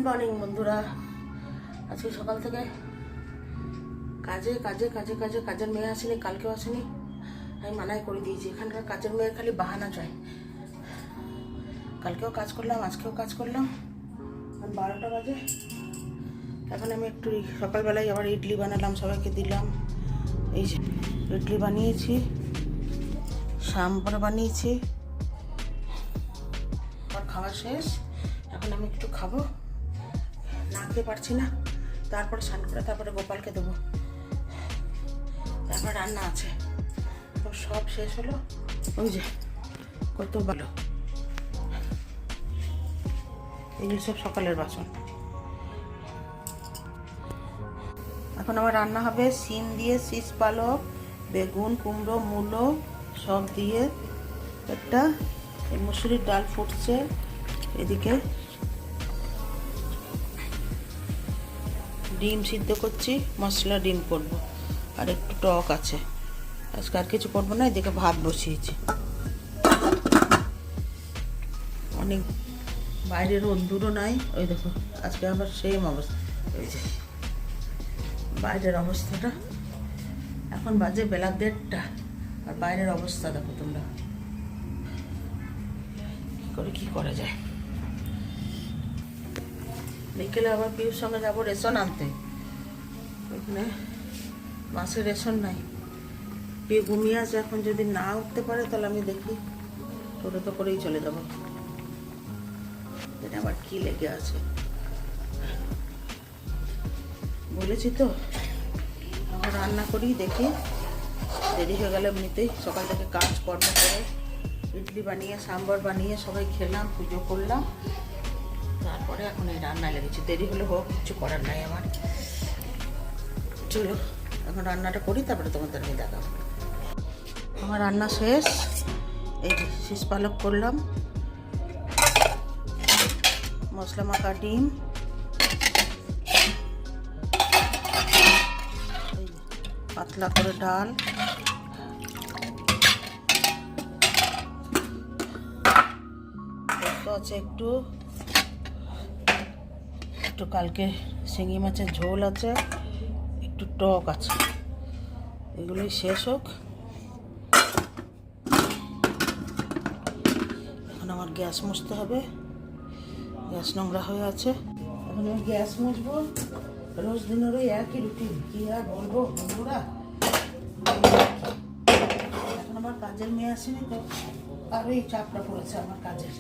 Morning বন্ধুরা। আজকে সকাল থেকে কাজে কাজে কাজে কাজে কাজের মেয়ে আসেনি, কালকেও আসেনি। আমি মানাই করে দিয়েছি, এখানকার কাজের মেয়ের খালি বাহানা চাই। কালকেও কাজ করলাম, আজকেও কাজ করলাম। 12টা বাজে। এখন আমি একটু সকালবেলায় আবার ইডলি বানালাম, সবাইকে দিলাম। এই যে ইডলি বানিয়েছি, সাম্বার বানিয়েছি। আর খাওয়া শেষ। এখন আমি একটু খাবো, না খেতে পারছি না। তারপরে স্নান করে তারপরে গোপালকে দেবো, তারপর রান্না আছে। তো সব শেষ হলো। ওই যে কত ভালো, এগুলো সব সকালের বাসন। এখন আমার রান্না হবে সিম দিয়ে, শীষ পালক, বেগুন, কুমড়ো, মূলো সব দিয়ে একটা। মুসুরির ডাল ফুটছে, এদিকে ডিম সিদ্ধ করছি, মশলা ডিম করব। আর একটু টক আছে, আজকে আর কিছু করবো না। এদিকে ভাত বসিয়েছি। অনেক বাইরের রোদ্দুরও নাই, ওই দেখো আজকে আবার সেম অবস্থা। এই যে বাইরের অবস্থাটা, এখন বাজে বেলা 1:30, আর বাইরের অবস্থা দেখো তোমরা। কি করা যায়। বিকেলে আবার পিউর সঙ্গে যাবো রেশন আনতে। ওখানে মাসের রেশন নাই। পিউ ঘুমিয়ে আছে, এখন যদি না উঠতে পারে তাহলে আমি দেখি টোটো করেই চলে যাবো। এটা আবার কি লেগে আছে বলেছি তো। এখন রান্না করি, দেখি দেরি হয়ে গেলে এমনিতেই। সকাল থেকে কাজ কর্ম করে ইডলি বানিয়ে, সাম্বার বানিয়ে সবাই খেলাম, পুজো করলাম। তারপরে এখন এই রান্নায় লেগেছি। দেরি হলে হোক, কিছু করার নাই আমার। চলো এখন রান্নাটা করি, তারপরে তোমাদের আমি দেখাবো। আমার রান্না শেষ। এই যে শীষ পালক করলাম, মশলা মাখা ডিম, পাতলা করে ডাল, আছে একটু একটু কালকে শিঙি মাছের ঝোল আছে, একটু টক আছে। এগুলোই শেষ হোক। এখন আমার গ্যাস মুছতে হবে, গ্যাস নোংরা হয়ে আছে। এখন আমি গ্যাস মুছবো। রোজ দিনের ওই একই রুটিন, কি আর বলবো বন্ধুরা। এখন আমার কাজের মেয়ে আসেনি তো, আরও এই চাপটা পড়েছে আমার কাজের।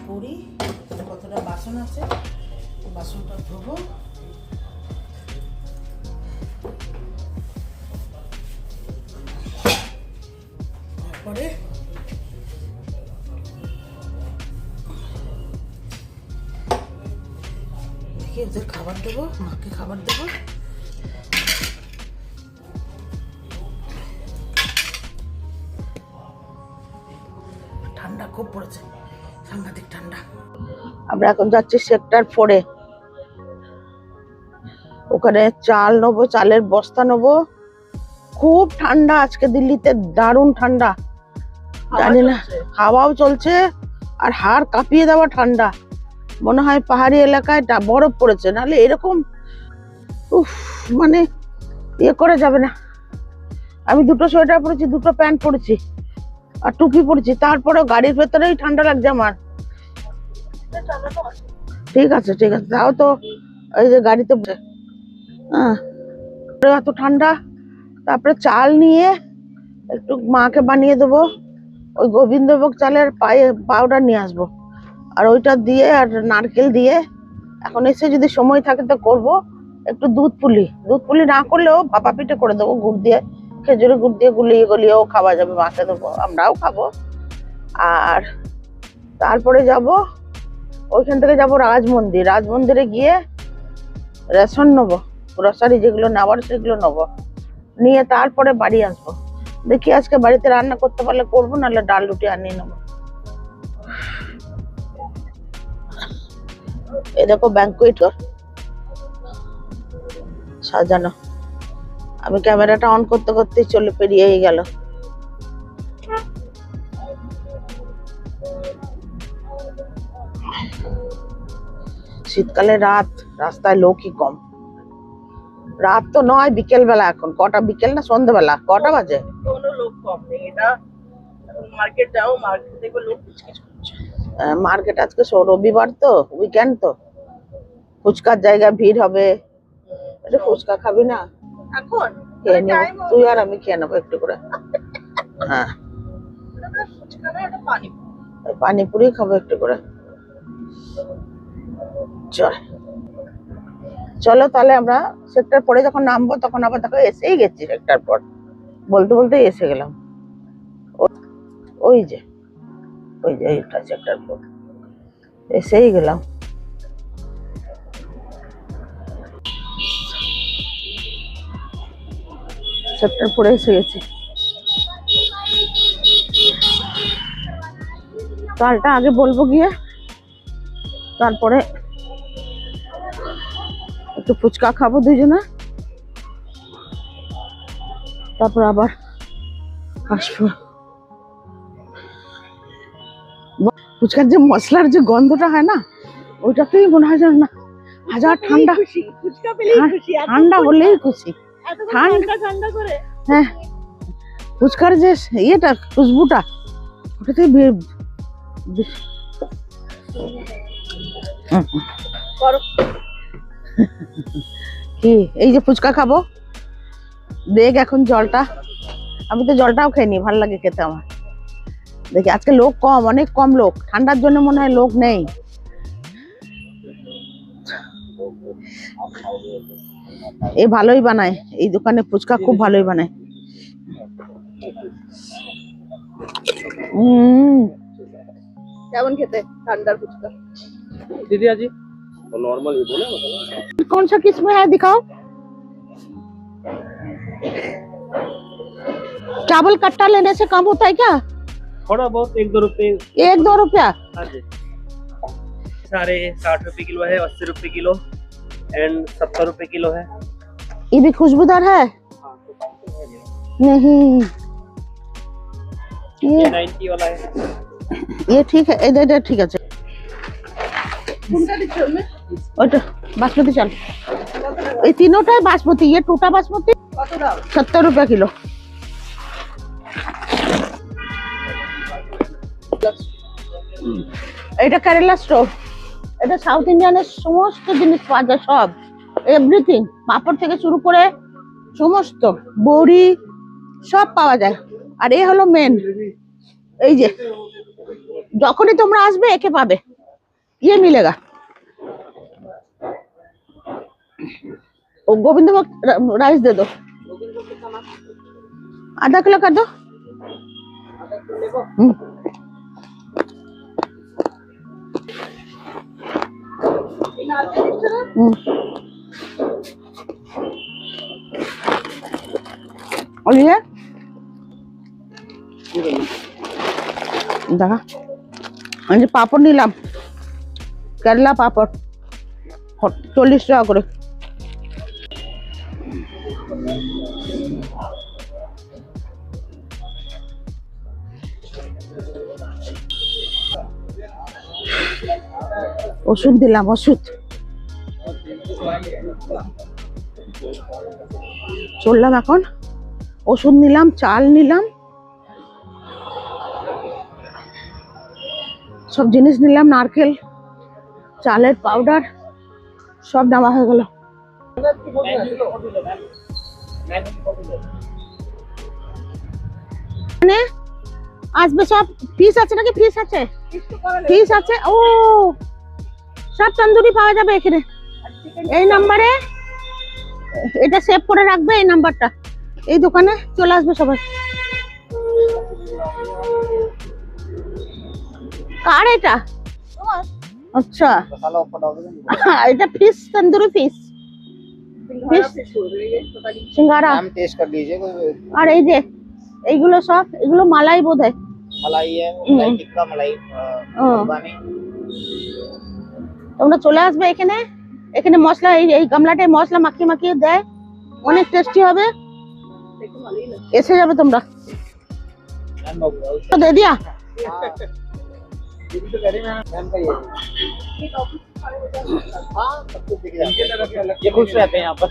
করি, কতটা বাসন আছে, বাসনটা ধোবো। তারপরে দেখি ওদের খাবার দেবো, মাকে খাবার দেবো। ঠান্ডা খুব পড়েছে, সাংঘাতিক ঠান্ডা। আমরা এখন যাচ্ছি সেক্টর 4-এ। ওখানে চাল নেবো, চালের বস্তা নেবো। খুব ঠান্ডা আজকে দিল্লিতে, দারুণ ঠান্ডা। জানি না, হাওয়াও চলছে আর হাড় কাঁপিয়ে দেওয়া ঠান্ডা। মনে হয় পাহাড়ি এলাকায় বরফ পড়েছে, নাহলে এরকম মানে ইয়ে করা যাবে না। আমি 2টো সোয়েটার পরেছি, 2টো প্যান্ট পরেছি আর টুপি পরেছি, তারপরেও গাড়ির ভেতরেই ঠান্ডা লাগছে আমার। ঠিক আছে ঠিক আছে, তাও তো এই যে গাড়িতে এত ঠান্ডা। তারপরে চাল নিয়ে একটু মাকে বানিয়ে দেবো। ওই গোবিন্দভোগ চালের পাউডার নিয়ে আসবো, আর ওইটা দিয়ে আর নারকেল দিয়ে এখন এসে যদি সময় থাকে তো করবো। একটু দুধ পুলি না করলেও ভাপা পিঠে করে দেবো, গুড় দিয়ে, খেজুরের গুড় দিয়ে গুলিয়েও খাওয়া যাবে। মাকে দেবো, আমরাও খাবো। আর তারপরে যাব, ওইখান থেকে যাবো রাজমন্দিরে গিয়ে রেশন নেবো, গ্রসারি যেগুলো নেওয়ার সেগুলো নেবো, নিয়ে তারপরে বাড়ি আসবো। দেখি আজকে বাড়িতে রান্না করতে পারলে করবো, নাহলে ডাল রুটি আনিয়ে নেবো। এই দেখো ব্যাংকুয়েট সাজানো। আমি ক্যামেরাটা অন করতে করতেই পেরিয়েই গেল। শীতকালে রাত, রাস্তায় লোকই কম। রাত তো নয়, বিকেল বেলা। এখন কটা? বিকেল না সন্ধ্যেবেলা? কটা বাজে? কোনো লোক কম নেই। এটা মার্কেট যাও, মার্কেট দেখবে লোক কিচকিচ করছে। মার্কেট আজকে রবিবার তো, উইকেন্ড তো, ফুচকার জায়গায় ভিড় হবে। এটা ফুচকা খাবি না? এখন খেয়ে নেবো, তুই আর আমি খেয়ে নেবো একটু করে। হ্যাঁ, ফুচকা না, এটা পানি। পানিপুরি খাবো একটু করে। চল চলো তাহলে আমরা সেক্টর পরে যখন নামবো তখন আবার দেখো এসেই গেছি। সেক্টর পর বলতে বলতে এসে গেলাম। ওই যে এইটা সেক্টর পর, এসেই গেলাম। সেক্টর পরে এসে গেছি। চালটা আগে বলবো গিয়ে, তারপরে একটু ফুচকা খাবো দুইজনে, তারপর আবার আসবো। ফুচকার যে মশলার যে গন্ধটা হয় না, ওইটাতেই মনে হয় যেন না হাজার ঠান্ডা, ফুচকা পেলেই খুশি। ঠান্ডা হলেই খুশি। ঠান্ডা ঠান্ডা করে। হ্যাঁ, ফুচকার যে ইয়েটা, খুশবুটা, ওটাতেই কি এই যে ফুচকা খাবো, দেখ এখন জলটা। আমি তো জলটাও খাইনি, ভালো লাগে খেতে আমার। দেখি আজকে লোক কম, অনেক কম লোক। ঠান্ডার জন্য মনে হয় লোক নেই। এ ভালোই বানায়, এই দোকানে ফুচকা খুব ভালোই বানায়। কেমন খেতে ঠান্ডার ফুচকা? दीदी जी वो नॉर्मल ही बोले कौन सा किस्म है दिखाओ। चावल कट्टा लेने से कम होता है क्या? थोड़ा बहुत 1-2 रुपए। 1-2 रुपया? हाँ जी, सारे 60 रुपए किलो है, 80 रुपए किलो एंड 70 रुपए किलो है। ये भी खुशबूदार है? नहीं, ये 90 वाला है। ये ठीक है, इधर ठीक है। কোনটা দিচ্ছ তুমি? ওইটা বাসমতি চাল, এই তিনোটাই বাসমতি। ये टूटा बासमती কত দাম? 70 रुपया किलो। এটা কেরালা স্টোর। এটা সাউথ ইন্ডিয়ানের সমস্ত জিনিস পাওয়া যায়, সব, এভরিথিং। পাপড় থেকে শুরু করে সমস্ত বড়ি সব পাওয়া যায়। আর এই হলো মেন, এই যে যখনই তোমরা আসবে একে পাবে, ये मिलेगा। वो गोविंदभोग राइस दे दो, आधा किलो कर दो। और ये देखा, पापड़ নিলাম, কেরালা পাপড় 40 টাকা করে। ওষুধ দিলাম, ওষুধ। চললাম এখন, ওষুধ নিলাম, চাল নিলাম, সব জিনিস নিলাম, নারকেল, চালের পাউডার সব নেওয়া হয়ে গেল। মানে আসবে সব। ফিশ আছে নাকি? ফিশ আছে, ফিশ আছে। ও সব তন্দুরি পাওয়া যাবে এখানে। এই নাম্বারে এটা সেভ করে রাখবে, এই নাম্বারটা। এই দোকানে চলে আসবে সবাই। কার এটা? अच्छा, এটা ফিশ, তন্দুরি ফিশ, সিঙ্গারা नाम टेस्ट कर लीजिए। আর এই যে এইগুলো সব, এগুলো মালাই বোধহয়। मलाई है, मलाई टिक्का, मलाई कुर्बानी। তোমরা চলে আসবে এখানে। এখানে মশলা, এই গামলাটায় মশলা মাখিয়ে মাখিয়ে দেয়, অনেক টেস্টি হবে। এসে যাবে তোমরা। দে দিয়া हाँ सब कुछ दिख जाता है, ये खुश रहते हैं यहाँ पर।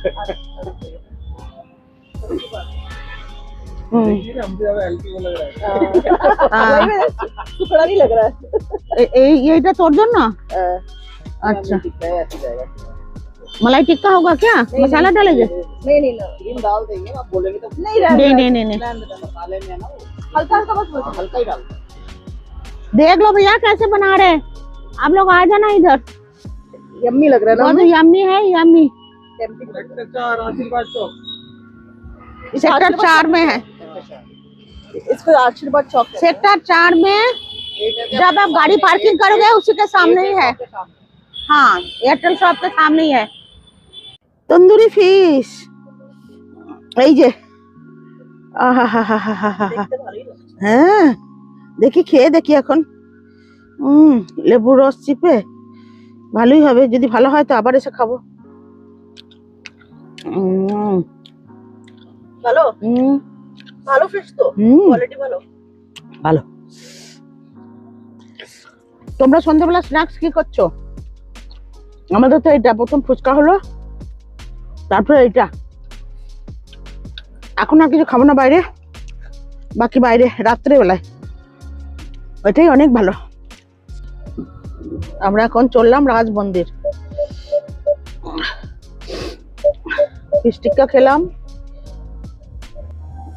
टुकड़ा नहीं लग रहा है। এইটা তোর জন্য अच्छा मलाई टिक्का होगा क्या मसाला डालेंगे नहीं नहीं क्रीम डाल देंगे, आप बोलेंगे तो नहीं नहीं मसाले में है ना वो हल्का हल्का बस हल्का ही डाल देख लो भैया कैसे बना रहे हैं आप लोग आ जाना इधर यम्मी लग रहा है बहुत ना यम्मी है यम्मी सेक्टर 4 में है इसको आशीर्वाद चौक है। सेक्टर 4 में जब आप गाड़ी पार्किंग करोगे उसी के सामने ही है हाँ एयरटेल शॉप के सामने ही है तंदूरी फिश এই যে হ্যাঁ দেখি খেয়ে দেখি এখন লেবু রস চিপে ভালোই হবে যদি ভালো হয় তো আবার এসে খাবো ভালো ভালো ফিশ তো কোয়ালিটি ভালো ভালো তোমরা সন্ধ্যাবেলা স্ন্যাক্স কি করছো আমাদের তো এটা প্রথম ফুচকা হলো তারপরে এটা এখন আর কিছু খাবো না বাইরে বাকি বাইরে রাত্রে বেলায় ওইটাই অনেক ভালো আমরা এখন চললাম রাজ মন্দির ফিশ টিক্কা খেলাম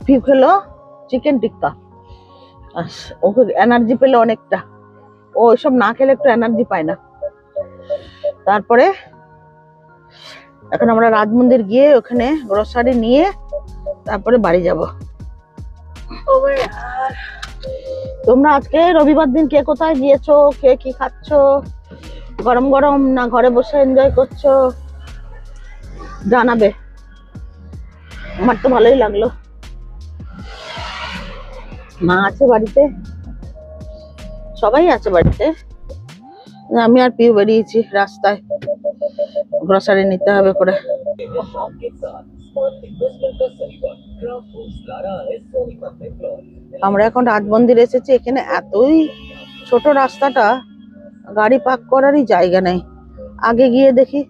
পিউ খেলো চিকেন টিক্কা ওকে এনার্জি পেলো অনেকটা ও ওইসব না খেলে একটু এনার্জি পায় না তারপরে এখন আমরা রাজ মন্দির গিয়ে ওখানে গ্রোসারি নিয়ে তারপরে বাড়ি যাব তোমরা আজকে রবিবার দিন কে কোথায় গিয়েছো কে কি খাচ্ছো গরম গরম না ঘরে বসে এনজয় করছো জানাবে আমার তো ভালোই লাগলো মা আছে বাড়িতে সবাই আছে বাড়িতে আমি আর পিউ বেরিয়েছি রাস্তায় গ্রোসারি নিতে হবে করে আমরা এখন রাজ মন্দির এসেছি এখানে এতই ছোট রাস্তাটা গাড়ি পার্ক করারই জায়গা নেই আগে গিয়ে দেখি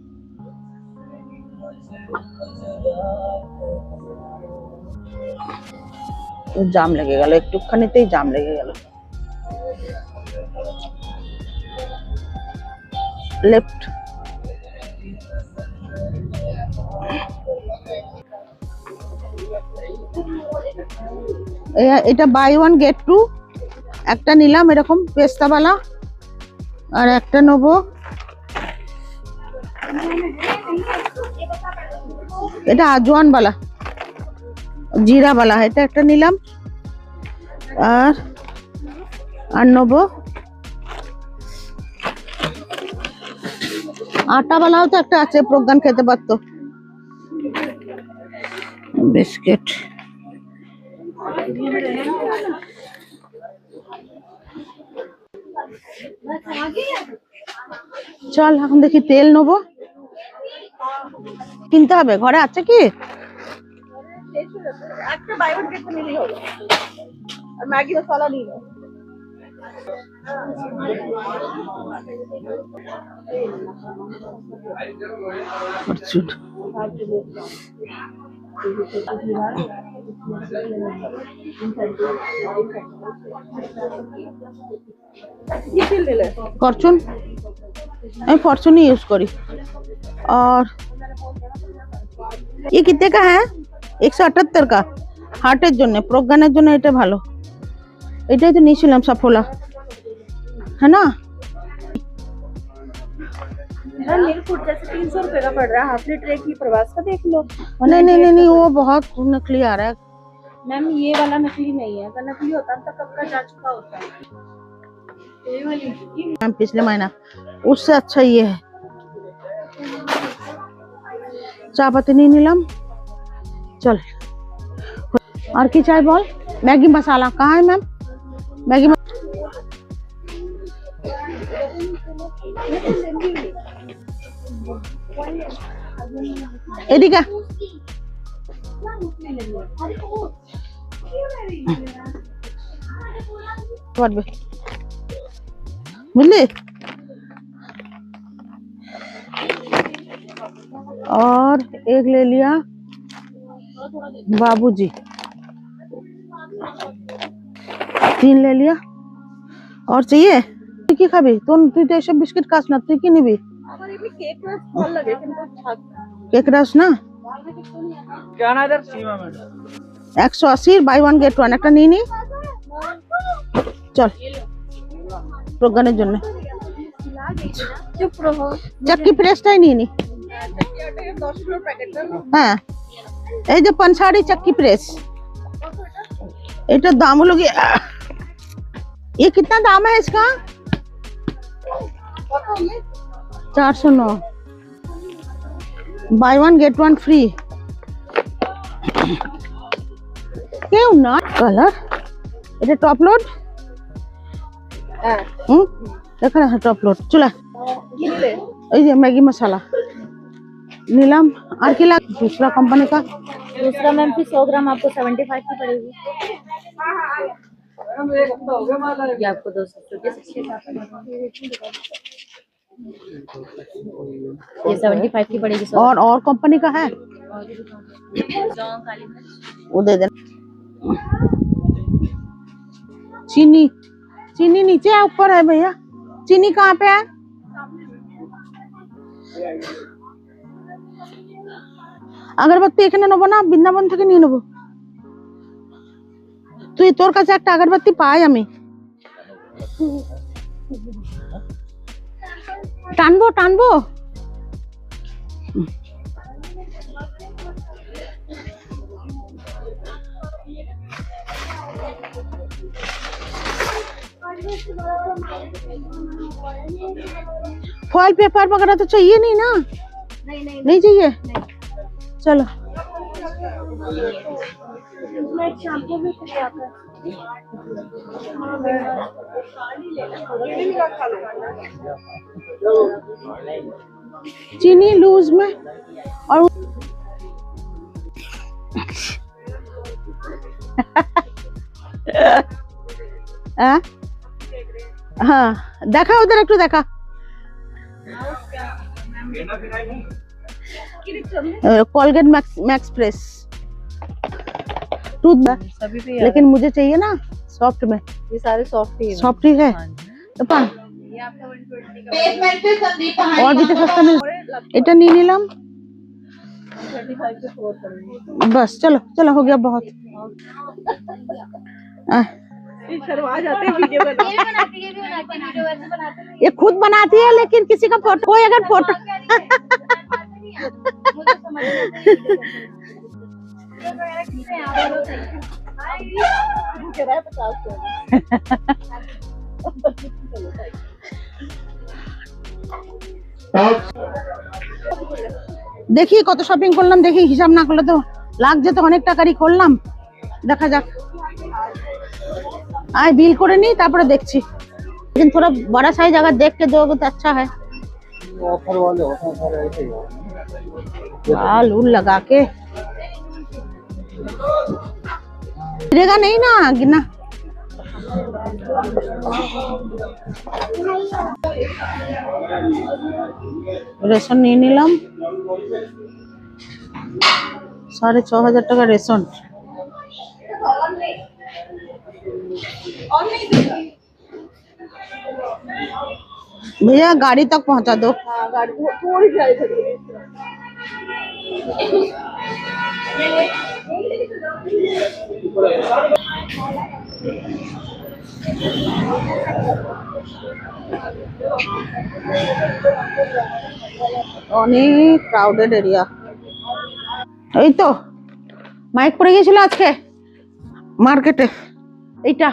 জাম লেগে গেল একটুখানিতেই জাম লেগে গেল লেফট এটা বাই ওয়ান গেট টু একটা নিলাম এরকম পেস্তাওয়ালা আর একটা নেবো এটা আজওয়ান वाला जीरा वाला এটা একটা নিলাম আর নেবো आटा वालाও তো একটা আছে প্রজ্ঞান খেতে পারতো বিস্কিট চল এখন দেখি তেল নেবো কিনতে হবে ঘরে আছে কি একটা বাই ওয়ান গেট নিলেই হবে আর ম্যাগি মশলা নিয়ে নাও फॉर्चून मैं फॉर्चून ही यूज करी और ये कितने का है 178 का हार्टेर জন্য প্রজ্ঞানের জন্য এটা ভালো এটাই তো নিয়েছিলাম সাফোলা है ना मिल्क फूड जैसे 300 रुपए का पड़ रहा है हाफ लीटर की प्रवास का देख लो नहीं वो बहुत नकली आ रहा है मैम ये वाला नकली नहीं है अगर नकली होता तो कब का जा चुका होता है ये वाली मैम पिछले महीना उससे अच्छा ये है चापाती नहीं नीलम चल और की चाय बोल मैगी मसाला कहाँ है मैम मैगी এদিকে পারবে बुझली। और एक ले लिया बाबूजी, 3 ले लिया। और चाहिए তুই কি খাবি? তুই তো এসব বিস্কিট খাস না, তুই কি নিবি? আমার এমনি কেক রাস ভালো লাগে কিন্তু থাক কেক রাস না, जाना इधर सीमा में 180 বাই 1 গেট 1 একটা নিয়ে নি। চল প্রজ্ঞানের জন্য চুপ রহো। চাক্কি প্রেসটাই নিয়ে নি। 10 কিলোর প্যাকেটটা হ্যাঁ, এই যে पंसारी चक्की प्रेस, এটা দাম হলো কি, ये कितना दाम है इसका? 409, बाय 1 गेट 1 फ्री। কেউ না কালার, এটা টপ লোড। হ্যাঁ দেখা আছে টপ লোড। চলা কিনলে এই যে ম্যাগি মশলা नीलम और की लाग दूसरा कंपनी का। दूसरा मैम फिर 100 ग्राम आपको 75 की पड़ेगी। ये आपको 200 के ये 75 की पड़ेगी। और कंपनी का है वो दे देना। चीनी, चीनी नीचे है ऊपर है भैया? चीनी कहाँ पे है? अगरबत्ती এখানে নেবো না, বৃন্দাবন থেকে নিয়ে নেবো। তুই তোর কাছে একটা আগরবাতি পাই আমি, টানবো টানবো। फॉइल पेपर वगैरह तो चाहिए नहीं ना? नहीं चाहिए। चलो चीनी लूज में और हाँ देखा उधर एक देखा कोलगेट मैक्स फ्रेश टूथ, लेकिन मुझे चाहिए ना सॉफ्ट में। ये सारे सॉफ्ट ही सॉफ्ट ही है तो पा और भी तो सस्ता मिल। এটা নিয়ে নিলাম बस। चलो चलो हो गया बहुत। शर्मा जाते हैं वीडियो बनाते ये खुद बनाती है, लेकिन किसी का फोटो, कोई अगर फोटो দেখি কত শপিং করলাম, দেখি হিসাব না করলে তো লাগ যেত, অনেক টাকারই করলাম। দেখা যাক, आए बिल করে নি তারপরে দেখছি। लेकिन थोड़ा बड़ा साइज अगर देख के दोगे तो अच्छा है। ऑफर वाले होते हैं सारे ऐसे ही लाल उल लगा के गिरेगा नहीं ना गिना। रेशन নিয়ে নিলাম 6,500 টাকা রেশন। भैया गाड़ी तक पहुंचा दो। हाँ गाड़ी थोड़ी गाड़ी खड़ी है। অনেক ক্রাউডেড এরিয়া। এই তো মাইক পড়ে গিয়েছিল আজকে মার্কেটে, এইটা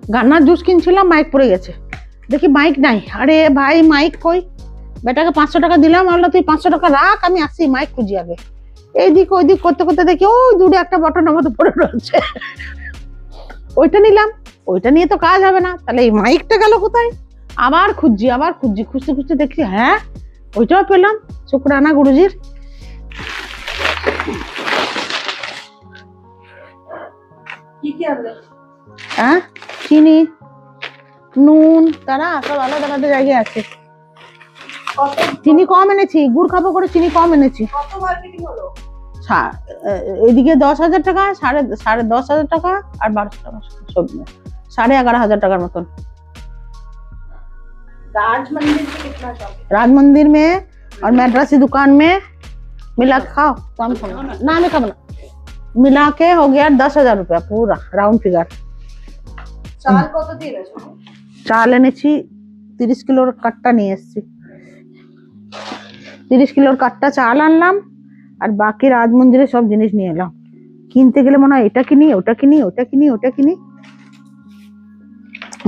গান্নার জুস কিনছিলাম, মাইক পড়ে গেছে, দেখি মাইক নাই। আরে ভাই মাইক কই? বেটাকে 500 টাকা দিলাম, বললো তুই 500 টাকা রাখ, আমি আসি মাইক খুঁজি আগে। এইদিক ওইদিক করতে করতে দেখি ওই দূরে একটা বটনের মতো পড়ে রয়েছে, ওইটা নিলাম। ওইটা নিয়ে তো কাজ হবে না, তাহলে এই মাইকটা গেল কোথায়? আবার খুঁজছি খুঁজতে খুঁজতে দেখছি হ্যাঁ ওইটাও পেলাম। শুক্রানা গুরুজির। কি কি আনলে? হ্যাঁ চিনি নুন তারা সব আলাদা আলাদা জায়গায় আছে। কত চিনি কম এনেছি, গুড় খাবো করে চিনি কম এনেছি। কত মার্কেটিং হলো? এদিকে 10,000 টাকা, সাড়ে 10,000 টাকা আর 1200 টাকা সব মিলে 11,500 টাকার মতন। राज मंदिर से कितना शॉपिंग? राज मंदिर में और मद्रासी दुकान में मिला के खाओ तो हम खाओ ना, मैं खाओ ना, मिला के हो गया 10,000 रुपया पूरा राउंड फिगर। চাল কত দিলে? চাল এনেছি 30 কিলোর কাট্টা নিয়ে এসেছি। 30 কিলোর কাট্টা চাল আনলাম আর বাকি রাজ মন্দিরে সব জিনিস নিয়ে এলাম। কিনতে গেলে মনে হয় এটা কিনি, ওটা কিনি, ওটা কিনি, ওটা কিনি।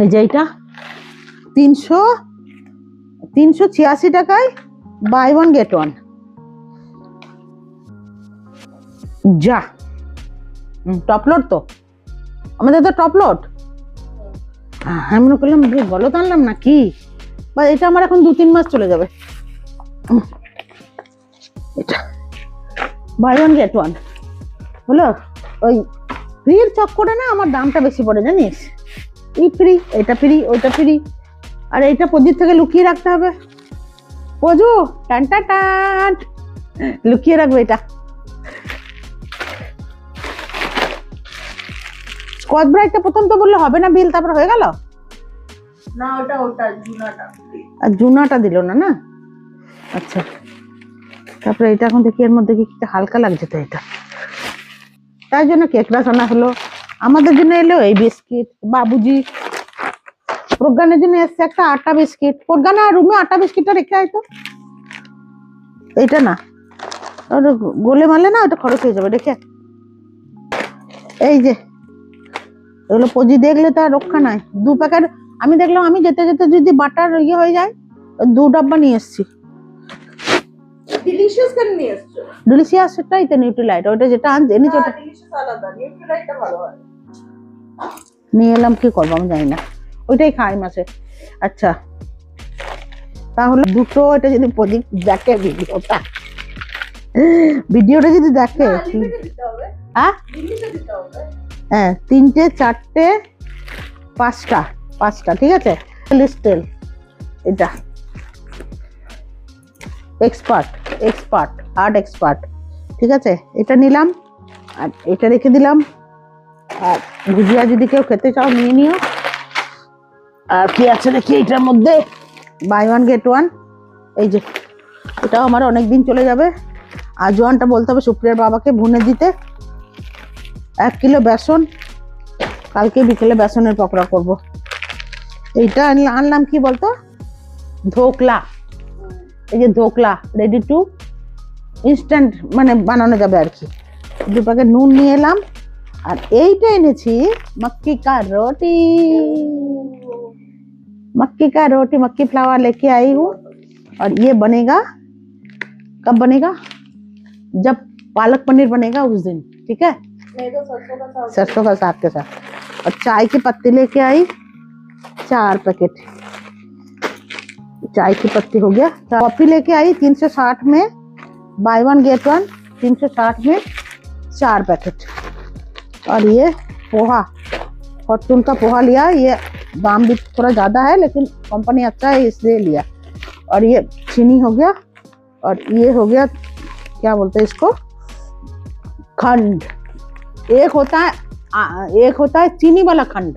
এই যে এটা 386 টাকায় বাই ওয়ান গেট ওয়ান। যা টপ লোড তো, আমাদের তো টপ লোড। আমি মনে করলাম গলত আনলাম না কি, বা এটা আমার এখন 2-3 মাস চলে যাবে। এটা বাই ওয়ান গেট ওয়ান হলো। ওই ফ্রির চক্করে না আমার দামটা বেশি পড়ে জানিস। এই ফ্রি, এটা ফ্রি, ওইটা ফ্রি, আর এইটা প্রদীপ থেকে লুকিয়ে রাখতে হবে। পজু টান টান টান লুকিয়ে রাখবে এটা। স্কচ ব্রাইটটা প্রথম তো বললে হবে না বিল, তারপর হয়ে গেল। না ওটা ওটা জুনাটা। আর জুনাটা দিল না না। আচ্ছা তারপরে এটা এখন দেখি এর মধ্যে কি হালকা লাগছে তো এটা, তাই জন্য কেকটা আনা হলো। আমাদের জন্য এলো এই বিস্কিট, বাবুজি প্রজ্ঞানের জন্য এসছে একটা আটা বিস্কিট। প্রজ্ঞানা রুমে আটা বিস্কিটটা রেখে আয় তো। এইটা না গোলে মারলে না ওটা খরচ হয়ে যাবে, রেখে। এই যে এগুলো পজি দেখলে তো আর রক্ষা নাই। 2 প্যাকেট আমি দেখলাম, আমি যেতে যেতে যদি বাটার ইয়ে হয়ে যায় 2 ডাব্বা নিয়ে এসছি। ডিলিশিয়াস কেন নিয়ে এসছো? ডিলিশিয়াস সেটাই তো নিউট্রিলাইট, ওটা যেটা আনছে এনেছি ওটা ডিলিশিয়াস আলাদা, নিউট্রিলাইটটা ভালো হয়। নিয়ে এলাম, কি করবো আমি জানি না, ওইটাই খাই মাসে। আচ্ছা তাহলে দুটো, এটা যদি প্রদীপ দেখে ভিডিওটা যদি দেখে, লিমিটে দিতে হবে, হ্যাঁ লিমিটে দিতে হবে। হ্যাঁ 3টে 4টে 5টা ঠিক আছে। লিস্টেল এটা এক্সপার্ট আর্ট এক্সপার্ট, ঠিক আছে। এটা নিলাম আর এটা রেখে দিলাম। আর ভুজিয়া যদি কেউ খেতে চাও নিয়ে নিও। আর কি আছে দেখি এটার মধ্যে, বাই ওয়ান গেট ওয়ান। এই যে এটাও আমার অনেকদিন চলে যাবে। আজওয়ানটা বলতে হবে সুপ্রিয়ার বাবাকে ভুনে দিতে। 1 কিলো বেসন, কালকে বিকেলে বেসনের পকোড়া করব। এইটা আনলাম কি বলতো, ধোকলা। এই যে ধোকলা রেডি টু ইনস্ট্যান্ট মানে বানানো যাবে আর কি। 2 প্যাকেট নুন নিয়ে এলাম। আর এইটা এনেছি मक्की का रोटी, मक्की फ्लावर लेके आई हूँ। और ये बनेगा कब बनेगा, जब पालक पनीर बनेगा उस दिन, ठीक है। नहीं तो सरसों का साग के साथ। और चाय की पत्ती लेके आई 4 पैकेट, चाय की पत्ती हो गया। कॉफी लेके आई 360 में बाय वन गेट वन, 360 में 4 पैकेट। और ये पोहा, फॉर्चून का पोहा लिया। ये दाम भी थोड़ा ज्यादा है लेकिन कंपनी अच्छा है इसलिए लिया। और ये चीनी हो गया। और ये हो गया क्या बोलते हैं इसको, खंड। एक होता है चीनी वाला खंड,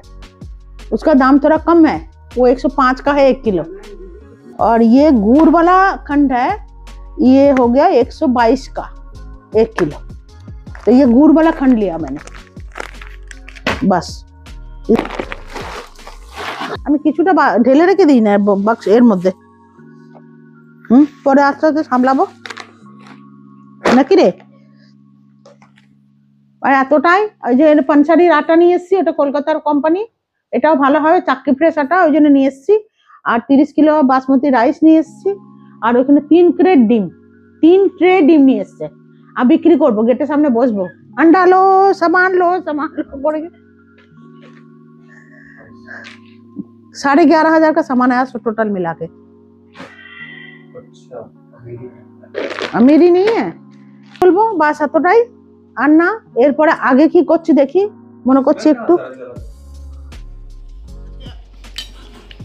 उसका दाम थोड़ा कम है, वो 105 का है 1 किलो। और ये गुड़ वाला खंड है, ये हो गया 122 का 1 किलो। तो ये गुड़ वाला खंड लिया मैंने बस। আমি কিছুটা ঢেলে রেখে দিই না বাক্স এর মধ্যে, পরে আস্তে আস্তে সামলাবো নাকি রে। আর এতটাই, ওই যে পানসারির আটা নিয়ে এসেছি, ওটা কলকাতার কোম্পানি, এটাও ভালো হবে, চাক্কি ফ্রেশ আটা, ওই জন্য নিয়ে এসেছি। আর 30 কিলো বাসমতি রাইস নিয়ে এসেছি। আর ওইখানে 3 ট্রে ডিম নিয়ে এসছে। আর বিক্রি করবো, গেটের সামনে বসবো, अंडा लो सामान लो पड़ गया। 11,500 का सामान आया टोटल मिला के। अमीरी नहीं है বলবো, বাস এতটাই। আর না এরপরে আগে কি করছি দেখি, মনে করছি একটু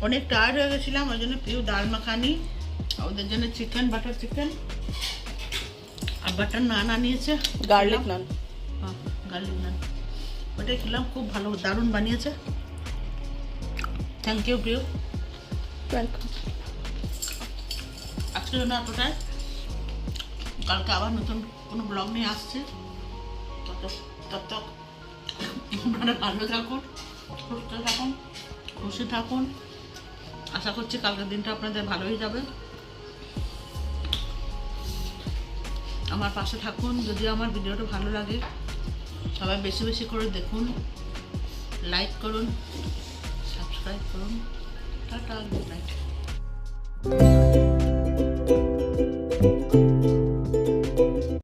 অনেক টায়ার্ড হয়ে গেছিলাম, ওই জন্য পিউ ডাল মাখানি, ওদের জন্য চিকেন, বাটার চিকেন আর বাটার নান আনিয়েছে, गार्लिक नान। হ্যাঁ গার্লিক নান, ওটাই খেলাম। খুব ভালো, দারুণ বানিয়েছে। Thank you Piu. वेलकम। আজকের জন্য এতটাই, কালকে আবার নতুন কোনো ব্লগ নিয়ে আসছে। তত আপনারা ভালো থাকুন, সুস্থ থাকুন, খুশি থাকুন। আশা করছি কালকের দিনটা আপনাদের ভালোই যাবে। আমার পাশে থাকুন, যদি আমার ভিডিওটা ভালো লাগে সবাই বেশি বেশি করে দেখুন, লাইক করুন, সাবস্ক্রাইব করুন। Tata, good night.